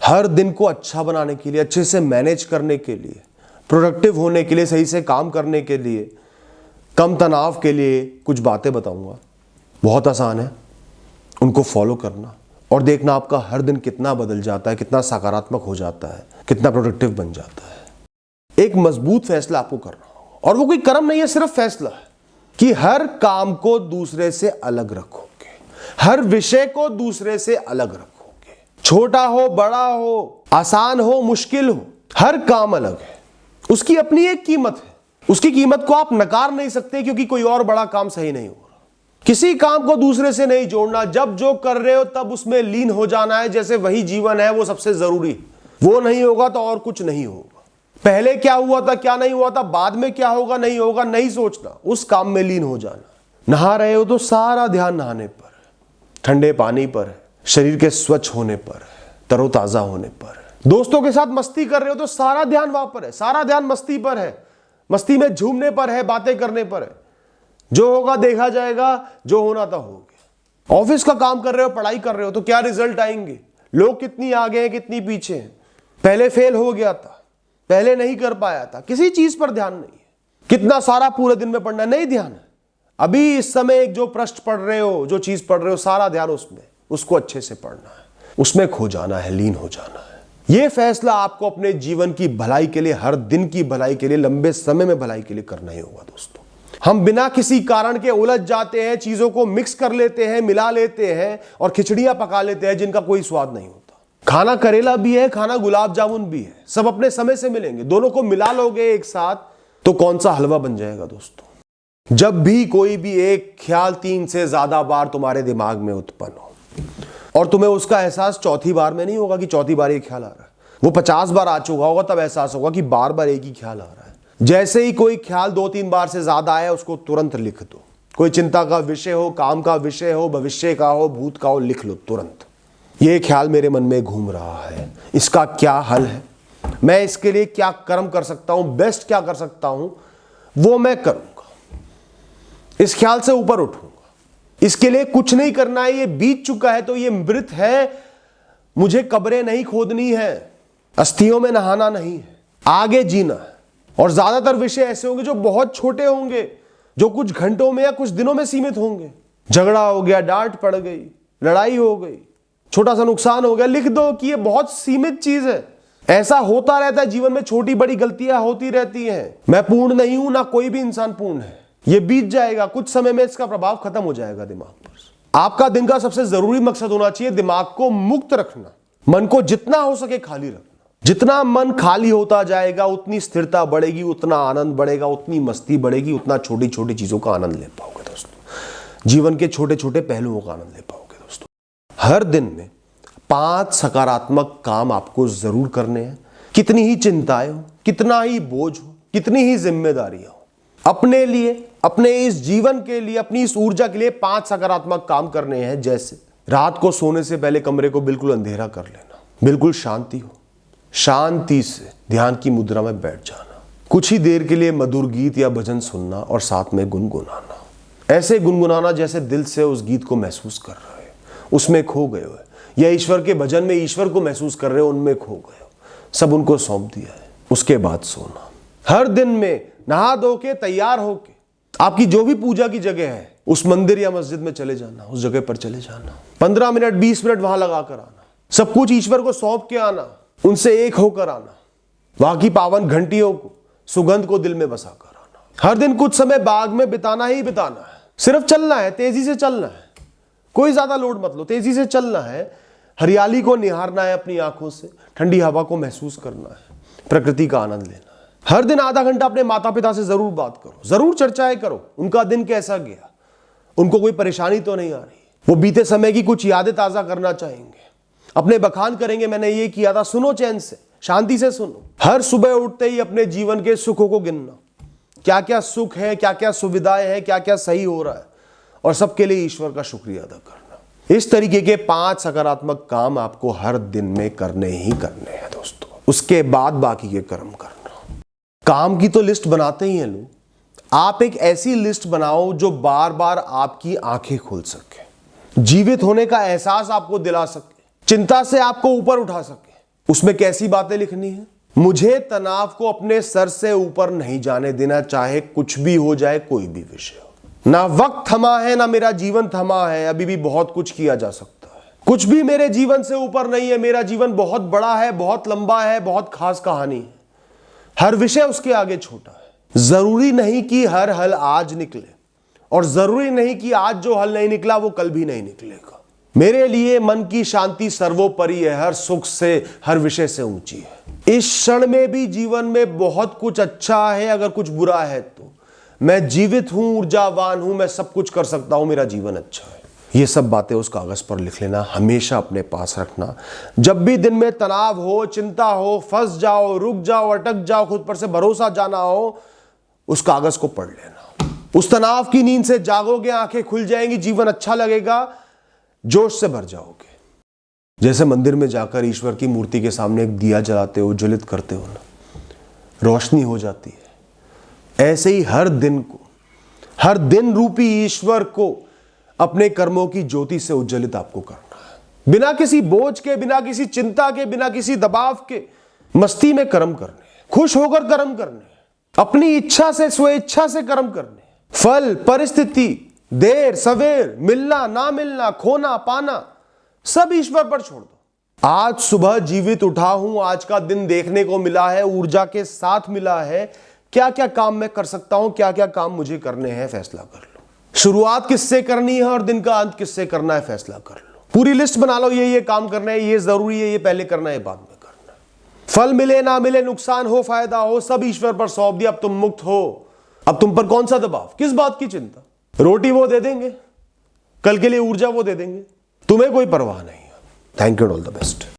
हर दिन को अच्छा बनाने के लिए, अच्छे से मैनेज करने के लिए, प्रोडक्टिव होने के लिए, सही से काम करने के लिए, कम तनाव के लिए कुछ बातें बताऊंगा। बहुत आसान है, उनको फॉलो करना और देखना आपका हर दिन कितना बदल जाता है, कितना सकारात्मक हो जाता है, कितना प्रोडक्टिव बन जाता है। एक मजबूत फैसला आपको करना होगा, और वो कोई कर्म नहीं है, सिर्फ फैसला है कि हर काम को दूसरे से अलग रखोगे, हर विषय को दूसरे से अलग रखोगे। छोटा हो, बड़ा हो, आसान हो, मुश्किल हो, हर काम अलग है। उसकी अपनी एक कीमत है, उसकी कीमत को आप नकार नहीं सकते, क्योंकि कोई और बड़ा काम सही नहीं हो रहा। किसी काम को दूसरे से नहीं जोड़ना, जब जो कर रहे हो तब उसमें लीन हो जाना है, जैसे वही जीवन है, वो सबसे जरूरी है। वो नहीं होगा तो और कुछ नहीं होगा। पहले क्या हुआ था, क्या नहीं हुआ था, बाद में क्या होगा, नहीं होगा, नहीं सोचना, उस काम में लीन हो जाना। नहा रहे हो तो सारा ध्यान नहाने पर है, ठंडे पानी पर है, शरीर के स्वच्छ होने पर है, तरोताजा होने पर है। दोस्तों के साथ मस्ती कर रहे हो तो सारा ध्यान वहां पर है, सारा ध्यान मस्ती पर है, मस्ती में झूमने पर है, बातें करने पर है। जो होगा देखा जाएगा, जो होना था हो गया। ऑफिस का काम कर रहे हो, पढ़ाई कर रहे हो तो क्या रिजल्ट आएंगे, लोग कितनी आगे हैं, कितनी पीछे हैं, पहले फेल हो गया था, पहले नहीं कर पाया था, किसी चीज पर ध्यान नहीं है। कितना सारा पूरे दिन में पढ़ना, नहीं ध्यान है। अभी इस समय एक जो प्रश्न पढ़ रहे हो, जो चीज पढ़ रहे हो, सारा ध्यान उसमें, उसको अच्छे से पढ़ना है, उसमें खो जाना है, लीन हो जाना है। यह फैसला आपको अपने जीवन की भलाई के लिए, हर दिन की भलाई के लिए, लंबे समय में भलाई के लिए करना ही होगा। दोस्तों, हम बिना किसी कारण के उलझ जाते हैं, चीजों को मिक्स कर लेते हैं, मिला लेते हैं और खिचड़ियां पका लेते हैं जिनका कोई स्वाद नहीं होता। खाना करेला भी है, खाना गुलाब जामुन भी है, सब अपने समय से मिलेंगे। दोनों को मिला लोगे एक साथ तो कौन सा हलवा बन जाएगा। दोस्तों, जब भी कोई भी एक ख्याल 3 से ज्यादा बार तुम्हारे दिमाग में उत्पन्न हो और तुम्हें उसका एहसास चौथी बार में नहीं होगा कि चौथी बार ये ख्याल आ रहा है, वो 50 बार आ चुका होगा, तब एहसास होगा कि बार बार एक ही ख्याल आ रहा है। जैसे ही कोई ख्याल 2-3 बार से ज्यादा आया, उसको तुरंत लिख दो। कोई चिंता का विषय हो, काम का विषय हो, भविष्य का हो, भूत का हो, लिख लो तुरंत। ये ख्याल मेरे मन में घूम रहा है, इसका क्या हल है, मैं इसके लिए क्या कर्म कर सकता हूं, बेस्ट क्या कर सकता हूं, वो मैं करूंगा। इस ख्याल से ऊपर उठूंगा। इसके लिए कुछ नहीं करना है, ये बीत चुका है तो ये मृत है, मुझे कब्रें नहीं खोदनी है, अस्थियों में नहाना नहीं है, आगे जीना है। और ज्यादातर विषय ऐसे होंगे जो बहुत छोटे होंगे, जो कुछ घंटों में या कुछ दिनों में सीमित होंगे। झगड़ा हो गया, डांट पड़ गई, लड़ाई हो गई, छोटा सा नुकसान हो गया, लिख दो कि ये बहुत सीमित चीज है। ऐसा होता रहता है जीवन में, छोटी बड़ी गलतियां होती रहती हैं। मैं पूर्ण नहीं हूं, ना कोई भी इंसान पूर्ण है। ये बीत जाएगा, कुछ समय में इसका प्रभाव खत्म हो जाएगा दिमाग पर। आपका दिन का सबसे जरूरी मकसद होना चाहिए दिमाग को मुक्त रखना, मन को जितना हो सके खाली रखना। जितना मन खाली होता जाएगा उतनी स्थिरता बढ़ेगी, उतना आनंद बढ़ेगा, उतनी मस्ती बढ़ेगी, उतना छोटी छोटी चीजों का आनंद ले पाओगे। दोस्तों, जीवन के छोटे छोटे पहलुओं का आनंद ले पाओगे। दोस्तों, हर दिन में 5 सकारात्मक काम आपको जरूर करने हैं। कितनी ही चिंताएं हो, कितना ही बोझ हो, कितनी ही जिम्मेदारियां हो, अपने लिए, अपने इस जीवन के लिए, अपनी इस ऊर्जा के लिए 5 सकारात्मक काम करने हैं। जैसे रात को सोने से पहले कमरे को बिल्कुल अंधेरा कर लेना, बिल्कुल शांति हो, शांति से ध्यान की मुद्रा में बैठ जाना, कुछ ही देर के लिए मधुर गीत या भजन सुनना और साथ में गुनगुनाना। ऐसे गुनगुनाना जैसे दिल से उस गीत को महसूस कर रहे हो, उसमें खो गए हो, या ईश्वर के भजन में ईश्वर को महसूस कर रहे हो, उनमें खो गए हो, सब उनको सौंप दिया है। उसके बाद सोना। हर दिन में नहा धो के तैयार होके आपकी जो भी पूजा की जगह है उस मंदिर या मस्जिद में चले जाना, उस जगह पर चले जाना, 15 मिनट 20 मिनट वहां लगा कर आना, सब कुछ ईश्वर को सौंप के आना, उनसे एक होकर आना, वहां की पावन घंटियों को, सुगंध को दिल में बसा कर आना। हर दिन कुछ समय बाग में बिताना ही बिताना है, सिर्फ चलना है, तेजी से चलना है, कोई ज्यादा लोड मत लो, तेजी से चलना है। हरियाली को निहारना है अपनी आंखों से, ठंडी हवा को महसूस करना है, प्रकृति का आनंद लेना है। हर दिन आधा घंटा अपने माता पिता से जरूर बात करो, जरूर चर्चाएं करो, उनका दिन कैसा गया, उनको कोई परेशानी तो नहीं आ रही, वो बीते समय की कुछ यादें ताजा करना चाहेंगे, अपने बखान करेंगे, मैंने ये किया था। सुनो चैन से, शांति से सुनो। हर सुबह उठते ही अपने जीवन के सुखों को गिनना, क्या क्या सुख है, क्या क्या सुविधाएं हैं, क्या क्या सही हो रहा है, और सबके लिए ईश्वर का शुक्रिया अदा करना। इस तरीके के 5 सकारात्मक काम आपको हर दिन में करने ही करने हैं। दोस्तों, उसके बाद बाकी के कर्म करना। काम की तो लिस्ट बनाते ही हैं लोग, आप एक ऐसी लिस्ट बनाओ जो बार बार आपकी आंखें खोल सके, जीवित होने का एहसास आपको दिला सके, चिंता से आपको ऊपर उठा सके, उसमें कैसी बातें लिखनी है? मुझे तनाव को अपने सर से ऊपर नहीं जाने देना, चाहे कुछ भी हो जाए, कोई भी विषय हो। ना वक्त थमा है, ना मेरा जीवन थमा है, अभी भी बहुत कुछ किया जा सकता है। कुछ भी मेरे जीवन से ऊपर नहीं है। मेरा जीवन बहुत बड़ा है, बहुत लंबा है, बहुत खास कहानी है। हर विषय उसके आगे छोटा है। जरूरी नहीं कि हर हल आज निकले, और जरूरी नहीं कि आज जो हल नहीं निकला वो कल भी नहीं निकलेगा। मेरे लिए मन की शांति सर्वोपरि है, हर सुख से, हर विषय से ऊंची है। इस क्षण में भी जीवन में बहुत कुछ अच्छा है, अगर कुछ बुरा है तो मैं जीवित हूं, ऊर्जावान हूं, मैं सब कुछ कर सकता हूं, मेरा जीवन अच्छा है। ये सब बातें उस कागज पर लिख लेना, हमेशा अपने पास रखना। जब भी दिन में तनाव हो, चिंता हो, फंस जाओ, रुक जाओ, अटक जाओ, खुद पर से भरोसा जाना हो, उस कागज को पढ़ लेना। उस तनाव की नींद से जागोगे, आंखें खुल जाएंगी, जीवन अच्छा लगेगा, जोश से भर जाओगे। जैसे मंदिर में जाकर ईश्वर की मूर्ति के सामने एक दिया जलाते हो, ज्वलित करते हो ना, रोशनी हो जाती है। ऐसे ही हर दिन को, हर दिन रूपी ईश्वर को अपने कर्मों की ज्योति से उज्जवलित आपको करना है। बिना किसी बोझ के, बिना किसी चिंता के, बिना किसी दबाव के, मस्ती में कर्म करने, खुश होकर कर्म करने, अपनी इच्छा से, स्वेच्छा से कर्म करने। फल, परिस्थिति, देर सवेर, मिलना ना मिलना, खोना पाना, सब ईश्वर पर छोड़ दो। आज सुबह जीवित उठा हूं, आज का दिन देखने को मिला है, ऊर्जा के साथ मिला है, क्या क्या काम मैं कर सकता हूं, क्या क्या काम मुझे करने हैं, फैसला कर लो। शुरुआत किससे करनी है और दिन का अंत किससे करना है, फैसला कर लो। पूरी लिस्ट बना लो, ये काम करना है, ये जरूरी है, ये पहले करना है, बाद में करना है। फल मिले ना मिले, नुकसान हो फायदा हो, सब ईश्वर पर सौंप दिया। अब तुम मुक्त हो, अब तुम पर कौन सा दबाव, किस बात की चिंता? रोटी वो दे देंगे, कल के लिए ऊर्जा वो दे देंगे, तुम्हें कोई परवाह नहीं है। Thank you, all the best.